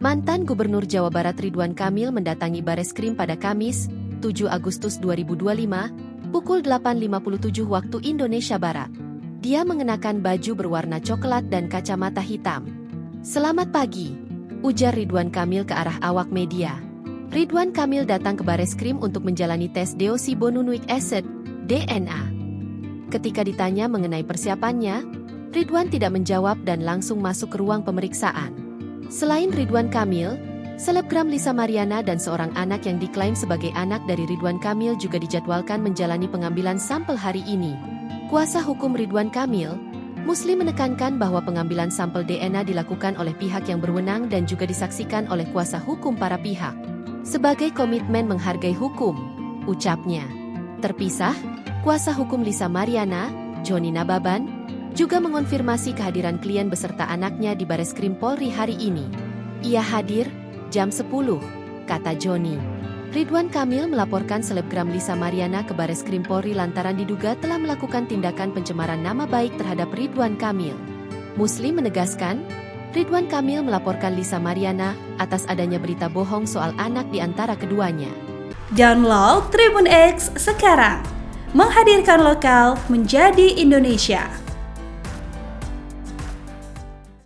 Mantan Gubernur Jawa Barat Ridwan Kamil mendatangi Bareskrim pada Kamis, 7 Agustus 2025, pukul 8.57 waktu Indonesia Barat. Dia mengenakan baju berwarna coklat dan kacamata hitam. "Selamat pagi," ujar Ridwan Kamil ke arah awak media. Ridwan Kamil datang ke Bareskrim untuk menjalani tes deoksiribonucleic acid, DNA. Ketika ditanya mengenai persiapannya, Ridwan tidak menjawab dan langsung masuk ke ruang pemeriksaan. Selain Ridwan Kamil, selebgram Lisa Mariana dan seorang anak yang diklaim sebagai anak dari Ridwan Kamil juga dijadwalkan menjalani pengambilan sampel hari ini. Kuasa hukum Ridwan Kamil, Musli, menekankan bahwa pengambilan sampel DNA dilakukan oleh pihak yang berwenang dan juga disaksikan oleh kuasa hukum para pihak. Sebagai komitmen menghargai hukum, ucapnya. Terpisah, kuasa hukum Lisa Mariana, Joni Nababan, juga mengonfirmasi kehadiran klien beserta anaknya di Bareskrim Polri hari ini. "Ia hadir jam 10, kata Joni. Ridwan Kamil melaporkan selebgram Lisa Mariana ke Bareskrim Polri lantaran diduga telah melakukan tindakan pencemaran nama baik terhadap Ridwan Kamil. Musli menegaskan, Ridwan Kamil melaporkan Lisa Mariana atas adanya berita bohong soal anak di antara keduanya. Download Tribun X sekarang, menghadirkan lokal menjadi Indonesia.